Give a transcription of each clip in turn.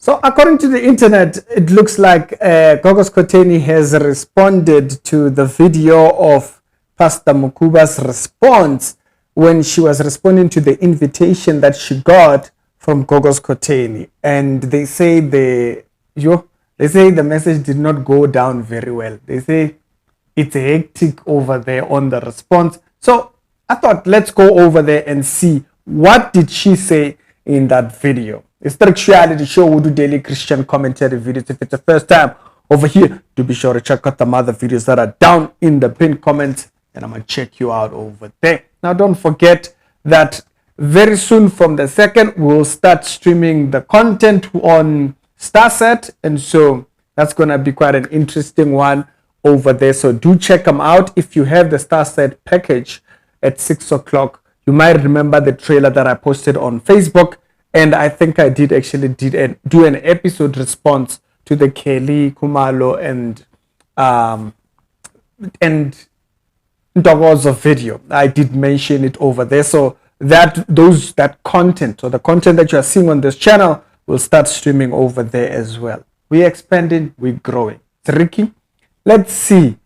So according to the internet, it looks like Gogo Skhotheni has responded to the video of Pastor Mukhuba's response when she was responding to the invitation that she got from Gogo Skhotheni. And they say the message did not go down very well. They say it's hectic over there on the response. So I thought, let's go over there and see what did she say in that video. It's the Scriptural show. We do daily Christian commentary videos. If it's the first time over here, do be sure to check out the other videos that are down in the pinned comments, and I'm gonna check you out over there. Now, don't forget that very soon from the 2nd, we'll start streaming the content on StarSat, and so that's gonna be quite an interesting one over there. So do check them out. If you have the StarSat package at 6 o'clock, you might remember the trailer that I posted on Facebook. And I think I did actually do an episode response to the Kelly Kumalo and Ntokozo video. I did mention it over there. So that content, or the content that you are seeing on this channel, will start streaming over there as well. We're expanding, we're growing. Tricky. Let's see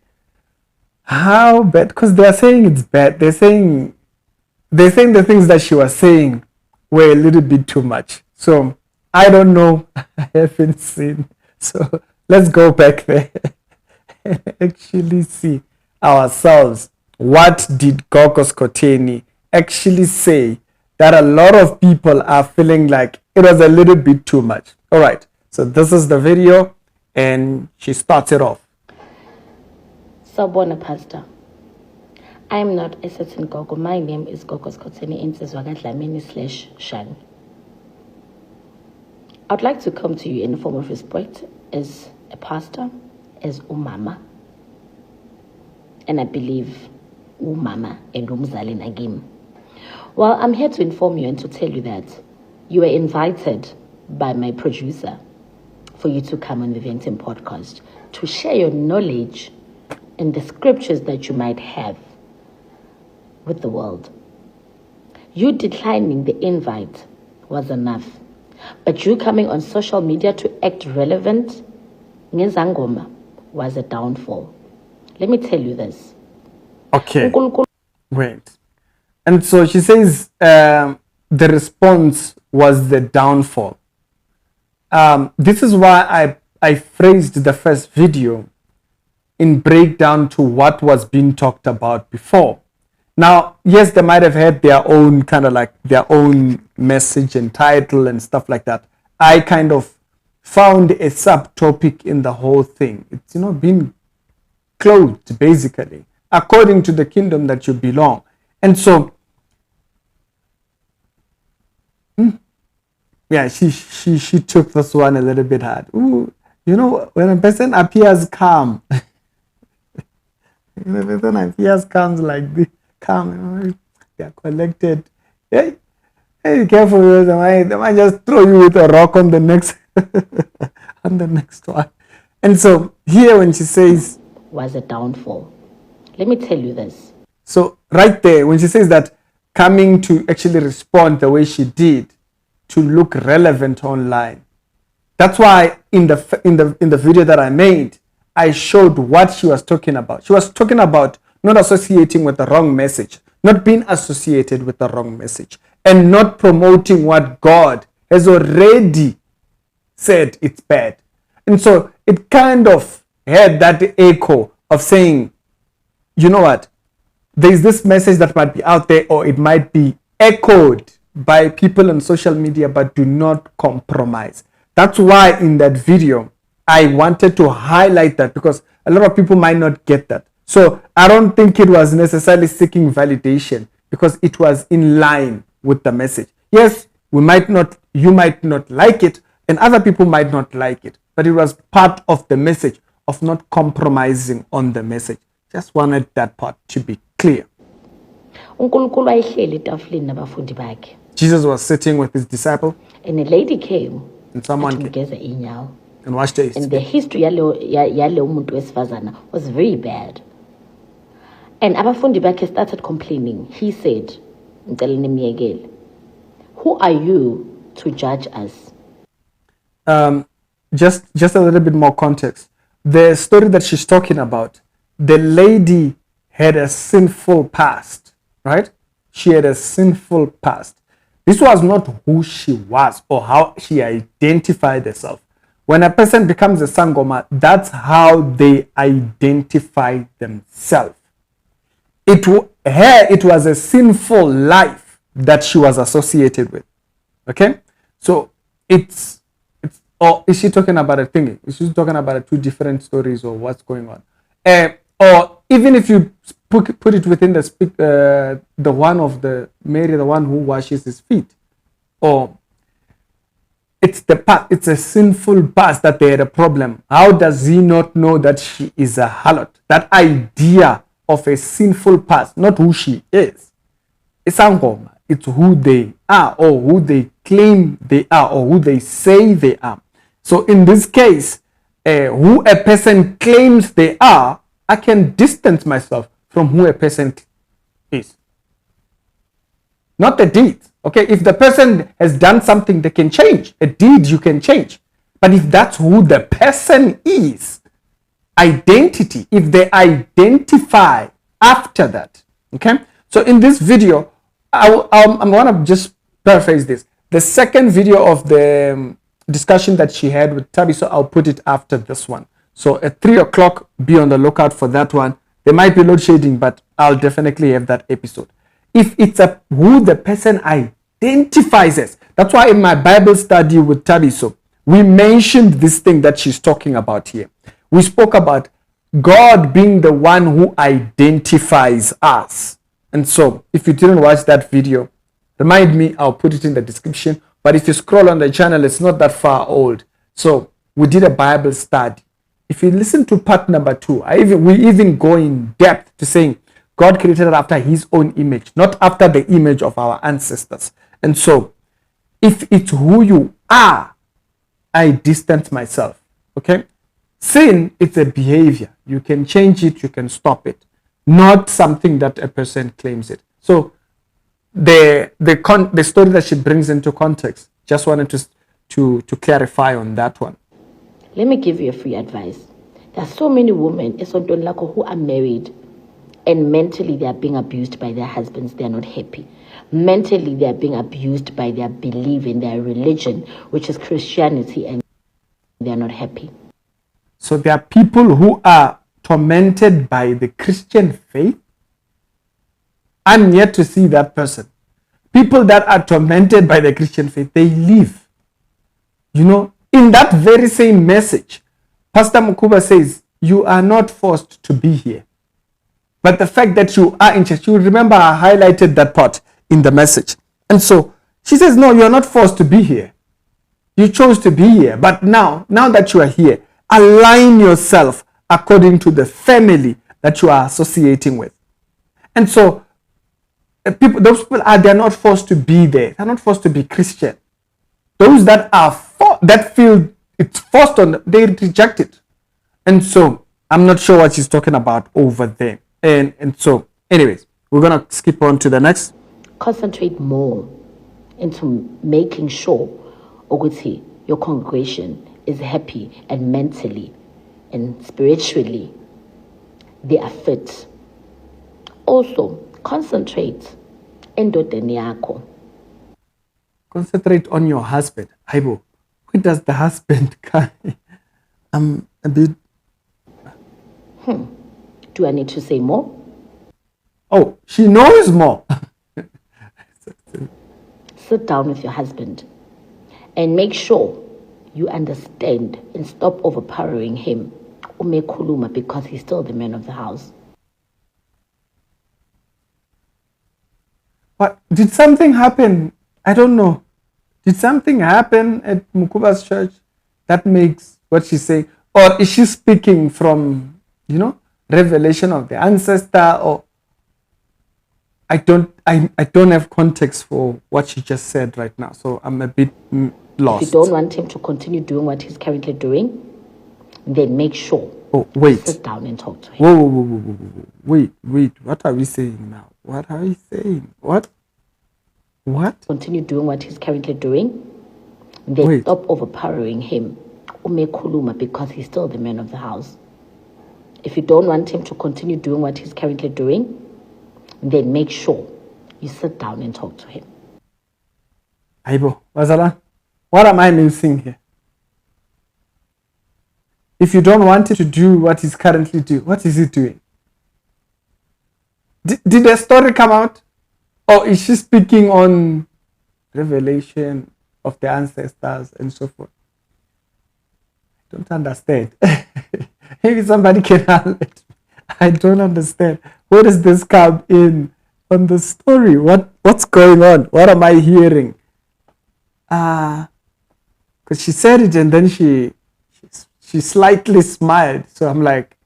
how bad, because they're saying it's bad. They're saying the things that she was saying were a little bit too much. So I don't know. I haven't seen. So let's go back there and actually see ourselves. What did Gogo Skhotheni actually say that a lot of people are feeling like it was a little bit too much? All right. So this is the video, and she starts it off. Sawubona, Pastor. I am not a certain Gogo. My name is Gogo Skhotheni /Shani. I'd like to come to you in a form of respect as a pastor, as umama, and I believe umama and umzali nagim. Well, I'm here to inform you and to tell you that you were invited by my producer for you to come on the Venting podcast to share your knowledge and the scriptures that you might have with the world. You declining the invite was enough, but you coming on social media to act relevant Sangoma was a downfall. Let me tell you this. Okay. Wait. And so she says the response was the downfall. This is why I phrased the first video in breakdown to what was being talked about before. Now, yes, they might have had their own kind of like their own message and title and stuff like that. I kind of found a subtopic in the whole thing. It's, being clothed basically according to the kingdom that you belong. And so, yeah, she took this one a little bit hard. Ooh, when a person appears calm, when a person appears calm like this, calm, they are collected. Hey, careful! They might just throw you with a rock on the next, on the next one. And so here, when she says, was a downfall. Let me tell you this. So right there, when she says that coming to actually respond the way she did to look relevant online, that's why in the video that I made, I showed what she was talking about. She was talking about not associating with the wrong message, not being associated with the wrong message, and not promoting what God has already said it's bad. And so it kind of had that echo of saying, you know what, there's this message that might be out there, or it might be echoed by people on social media, but do not compromise. That's why in that video, I wanted to highlight that, because a lot of people might not get that. So I don't think it was necessarily seeking validation, because it was in line with the message. Yes, you might not like it, and other people might not like it, but it was part of the message of not compromising on the message. Just wanted that part to be clear. Jesus was sitting with his disciple, and a lady came, and someone came and washed his feet. And the history was very bad. And abafundi bakhe started complaining. He said, who are you to judge us? just a little bit more context. The story that she's talking about, the lady had a sinful past, right? She had a sinful past. This was not who she was or how she identified herself. When a person becomes a Sangoma, that's how they identify themselves. It was a sinful life that she was associated with. Okay, so it's or is she talking about a thing? Is she talking about two different stories, or what's going on? Or even if you put it within the one of the Mary, the one who washes his feet, or it's a sinful past that they had a problem. How does he not know that she is a harlot? That idea of a sinful past, not who she is. It's Sangoma. It's who they are, or who they claim they are, or who they say they are. So in this case, who a person claims they are, I can distance myself from who a person is. Not the deed. Okay, if the person has done something, they can change. A deed you can change. But if that's who the person is, identity, if they identify after that, okay? So in this video, I'm going to just paraphrase this. The second video of the discussion that she had with Tabi, so I'll put it after this one. So at 3 o'clock, be on the lookout for that one. There might be load shedding, but I'll definitely have that episode. If it's who the person identifies as. That's why in my Bible study with Tabi, so we mentioned this thing that she's talking about here. We spoke about God being the one who identifies us. And so if you didn't watch that video, remind me, I'll put it in the description. But if you scroll on the channel, it's not that far old. So we did a Bible study. If you listen to part number 2, we even go in depth to saying God created it after his own image, not after the image of our ancestors. And so if it's who you are, I distance myself. Okay? Sin, it's a behavior. You can change it, you can stop it. Not something that a person claims it. So the story that she brings into context, just wanted to clarify on that one. Let me give you a free advice. There are so many women who are married and mentally they are being abused by their husbands. They are not happy. Mentally they are being abused by their belief in their religion, which is Christianity, and they are not happy. So there are people who are tormented by the Christian faith. I'm yet to see that person. People that are tormented by the Christian faith, they live. You know, in that very same message, Pastor Mukhuba says, you are not forced to be here. But the fact that you are in church, you remember I highlighted that part in the message. And so she says, no, you're not forced to be here. You chose to be here. But now that you are here, align yourself according to the family that you are associating with. And so those people they're not forced to be there. They're not forced to be Christian. Those that are that feel it's forced on them, they reject it. And so I'm not sure what she's talking about over there. And so anyways, we're gonna skip on to the next. Concentrate more into making sure Oguti, your congregation is happy, and mentally and spiritually they are fit. Also, concentrate endodeni yakho. Concentrate on your husband. Aibo, when does the husband come? I'm a bit. Do I need to say more? Oh, she knows more. Sit down with your husband and make sure you understand and stop overpowering him. Umekhuluma, because he's still the man of the house. But did something happen? I don't know. Did something happen at Mukhuba's church that makes what she's saying? Or is she speaking from, revelation of the ancestor? Or I don't have context for what she just said right now. So I'm a bit lost. If you don't want him to continue doing what he's currently doing, then make sure. Oh, wait. Sit down and talk to him. Whoa. Wait. What are we saying now? What are we saying? What? Continue doing what he's currently doing, They stop overpowering him, umekhuluma, because he's still the man of the house. If you don't want him to continue doing what he's currently doing, then make sure you sit down and talk to him. Aibo, Wazala, what am I missing here? If you don't want him to do what he's currently doing, what is he doing? Did the story come out? Or is she speaking on revelation of the ancestors and so forth? I don't understand. Maybe somebody can help it. I don't understand. Where does this come in on the story? What's going on? What am I hearing? Because she said it and then she slightly smiled. So I'm like,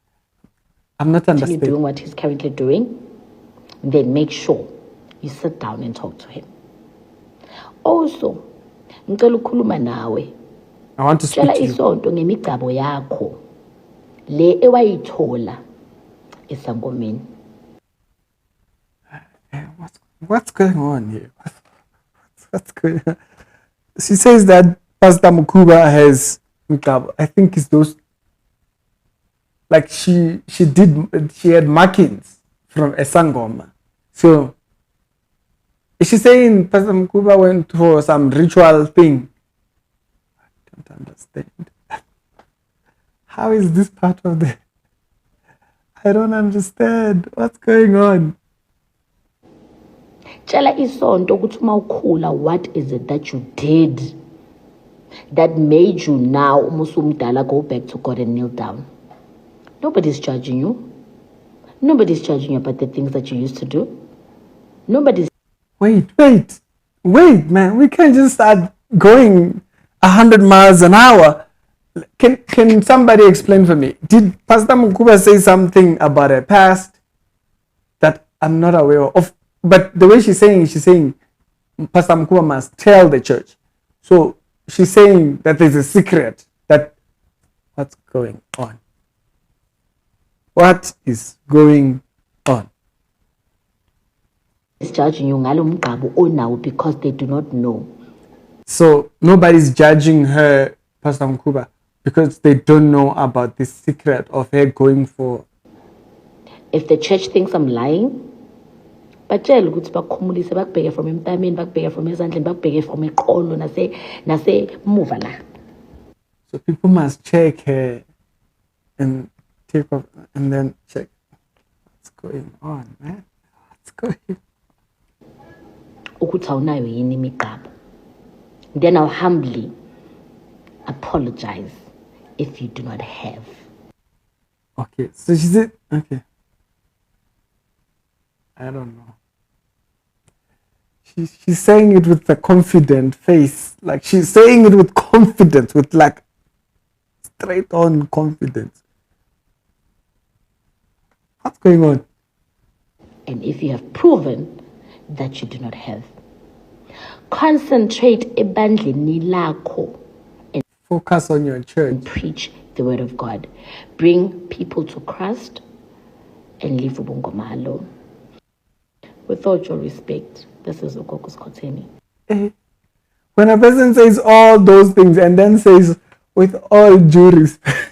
I'm not understanding. Doing what he's currently doing, then make sure you sit down and talk to him. Also, ngicela ukukhuluma nawe. I want to speak to you. Isonto ngemigcabo yakho le ewayithola eSangomeni. What's going on here? What's going on? She says that Pastor Mukhuba has, I think it's those, like she had markings from a Sangoma. So is she saying Pastor Mukhuba went for some ritual thing? I don't understand. How is this part of the... I don't understand. What's going on? Tshela isonto ukuthi uma ukhula, what is it that you did that made you now umusumdala go back to God and kneel down? Nobody's judging you. Nobody's judging you about the things that you used to do. Nobody's... Wait, man. We can't just start going 100 miles an hour. Can somebody explain for me? Did Pastor Mukhuba say something about her past that I'm not aware of? But the way she's saying Pastor Mukhuba must tell the church. So she's saying that there's a secret. That what's going on? What is going on? Is judging you now because they do not know. So nobody's judging her, Pastor Mukhuba, because they don't know about this secret of her going for... If the church thinks I'm lying, batshela ukuthi bakhumulise bakubheke from emntameni, bakubheke from ezandleni, bakubheke from eqolo nase muva la. So people must check her and take off and then check what's going on, man. What's going on? Ukuthi awunayo yini imigqabo. Then I'll humbly apologize if you do not have. Okay, so she said, okay. I don't know. She's saying it with a confident face. Like she's saying it with confidence, with like straight on confidence. What's going on? And if you have proven that you do not have, concentrate ebandleni lakho and focus on your church and preach the word of God. Bring people to Christ and leave ubungoma alone. With all due respect, this is Gogo Skhotheni. When a person says all those things and then says with all due respect,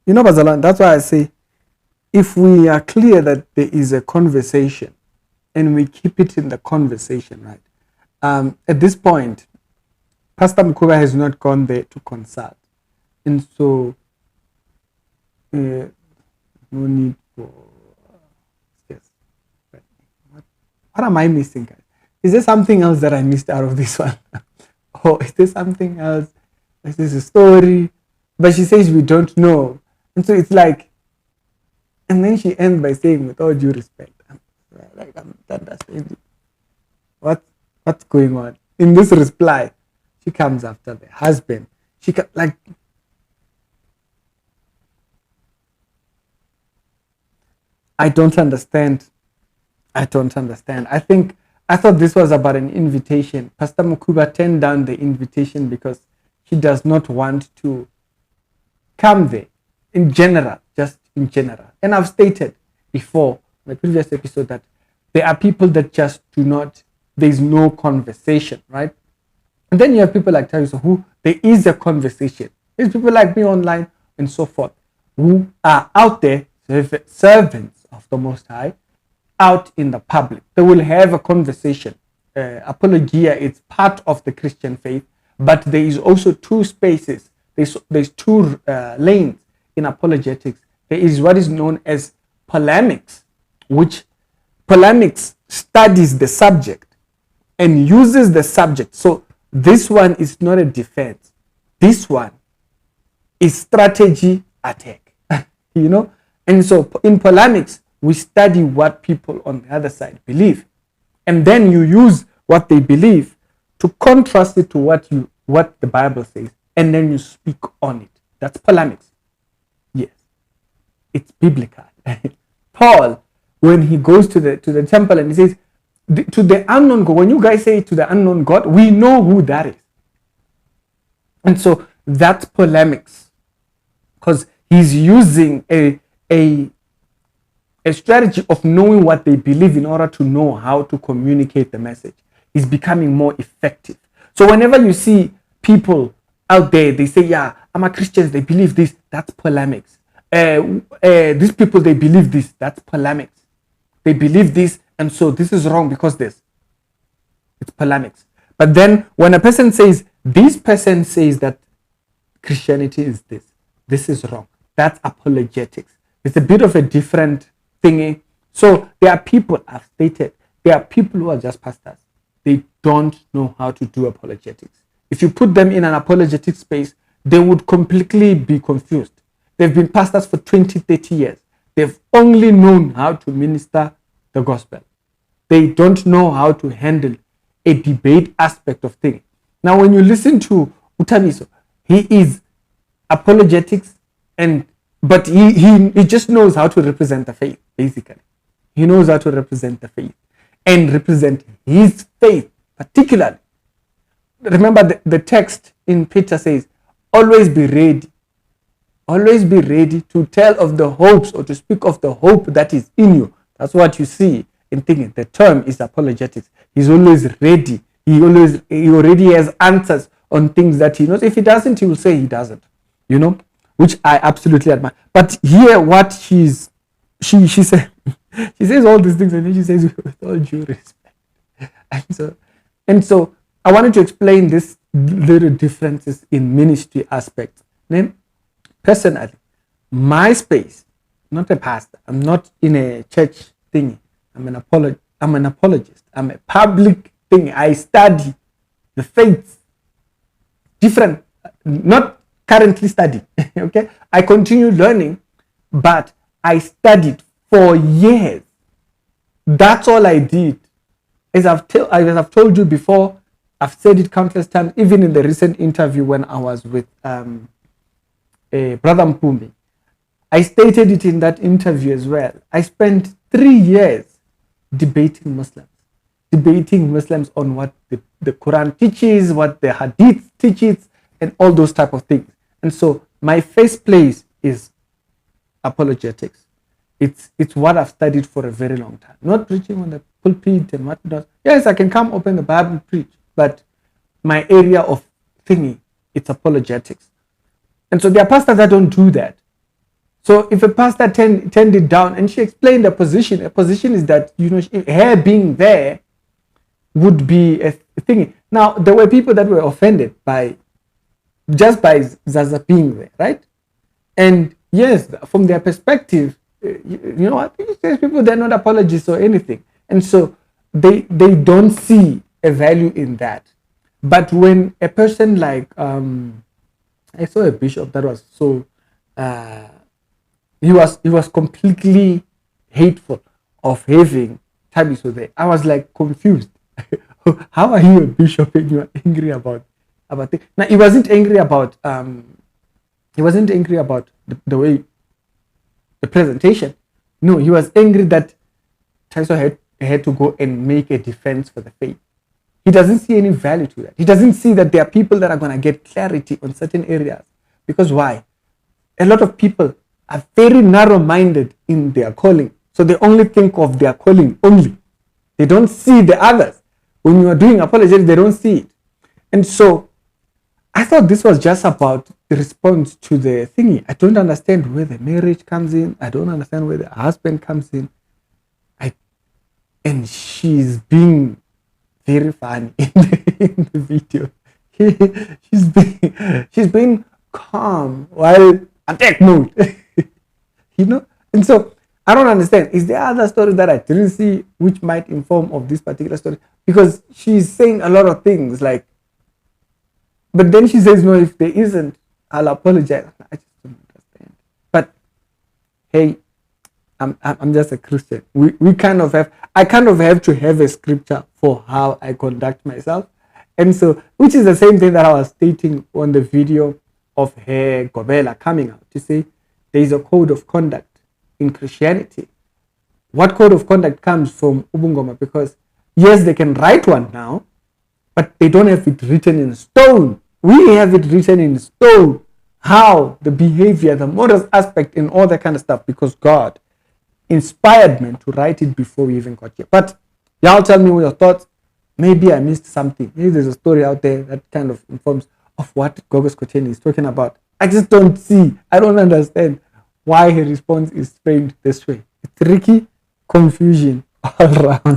You know, Bazalan, that's why I say, if we are clear that there is a conversation and we keep it in the conversation, right? At this point, Pastor Mukhuba has not gone there to consult. And so, no need for... yes. What am I missing, guys? Is there something else that I missed out of this one? Or is there something else? Is this a story? But she says we don't know. And so it's like, and then she ends by saying, with all due respect, I'm not understanding. What's going on? In this reply, she comes after the husband. I don't understand. I thought this was about an invitation. Pastor Mukhuba turned down the invitation because he does not want to come there. in general, just in general. And I've stated before in the previous episode that there are people that just do not, there's no conversation, right? And then you have people like Tariso who there is a conversation. There's people like me online and so forth who are out there, servants of the Most High, out in the public. They will have a conversation. Apologia is part of the Christian faith, but there is also two spaces. There's two lanes in apologetics. There is what is known as polemics, which polemics studies the subject and uses the subject. So this one is not a defense. This one is strategy attack, you know? And so in polemics, we study what people on the other side believe. And then you use what they believe to contrast it to what the Bible says. And then you speak on it. That's polemics. Yes. It's biblical. Paul, when he goes to the temple and he says, to the unknown God, when you guys say to the unknown God, we know who that is. And so that's polemics. Because he's using a strategy of knowing what they believe in order to know how to communicate the message. Is becoming more effective. So whenever you see people out there, they say, yeah, I'm a Christian, they believe this, that's polemics. These people, they believe this, that's polemics. They believe this, and so this is wrong because this. It's polemics. But then when a person says, this person says that Christianity is this is wrong. That's apologetics. It's a bit of a different thingy. So there are people, I've stated, there are people who are just pastors. They don't know how to do apologetics. If you put them in an apologetic space, they would completely be confused. They've been pastors for 20, 30 years. They've only known how to minister the gospel. They don't know how to handle a debate aspect of things. Now, when you listen to Utamiso, he is apologetics, but he just knows how to represent the faith, basically. He knows how to represent the faith and represent his faith, particularly. Remember the text in Peter says, always be ready. Always be ready to tell of the hopes or to speak of the hope that is in you. That's what you see in thinking. The term is apologetics. He's always ready. He already has answers on things that he knows. If he doesn't, he will say he doesn't, you know, which I absolutely admire. But here what she said, she says all these things and then she says with all due respect. And so I wanted to explain these little differences in ministry aspects. Then personally, my space, not a pastor, I'm not in a church thing. I'm an apologist. I'm a public thing. I study the faiths. Different, not currently studying. Okay, I continue learning, but I studied for years. That's all I did. As I've told you before, I've said it countless times, even in the recent interview when I was with Brother Mpumi. I stated it in that interview as well. I spent 3 years debating Muslims on what the Quran teaches, what the Hadith teaches, and all those type of things. And so my first place is apologetics. It's what I've studied for a very long time. Not preaching on the pulpit and whatnot. Yes, I can come open the Bible, preach, but my area of thinking, it's apologetics. And so there are pastors that don't do that. So if a pastor turned it down and she explained a position is that, you know, her being there would be a thing. Now, there were people that were offended by Zaza being there, right? And yes, from their perspective, you know what, these people, they're not apologists or anything. And so they don't see a value in that. But when a person like, I saw a bishop that was so, he was completely hateful of having Tabiso there. I was like confused. How are you a bishop and you are angry about things? Now he wasn't angry about the way the presentation. No, he was angry that Tabiso had to go and make a defense for the faith. He doesn't see any value to that. He doesn't see that there are people that are going to get clarity on certain areas. Because why? A lot of people are very narrow-minded in their calling. So they only think of their calling only. They don't see the others. When you are doing apologetics, they don't see it. And so I thought this was just about the response to the thingy. I don't understand where the marriage comes in. I don't understand where the husband comes in. And she's being very funny in the video. She's being calm while attack mode. And so I don't understand. Is there other stories that I didn't see which might inform of this particular story? Because she's saying a lot of things like, but then she says, no, if there isn't, I'll apologize. I just don't understand. But hey, I'm just a Christian. I kind of have to have a scripture for how I conduct myself. And so, which is the same thing that I was stating on the video of her Gobela coming out to say there is a code of conduct in Christianity. What code of conduct comes from Ubungoma? Because yes, they can write one now, but they don't have it written in stone. We have it written in stone. How the behavior, the moral aspect, and all that kind of stuff, because God inspired me to write it before we even got here. But y'all tell me your thoughts. Maybe I missed something. Maybe there's a story out there that kind of informs of what Gogo Skhotheni is talking about. I just don't see. I don't understand why her response is framed this way. It's tricky, confusion all around.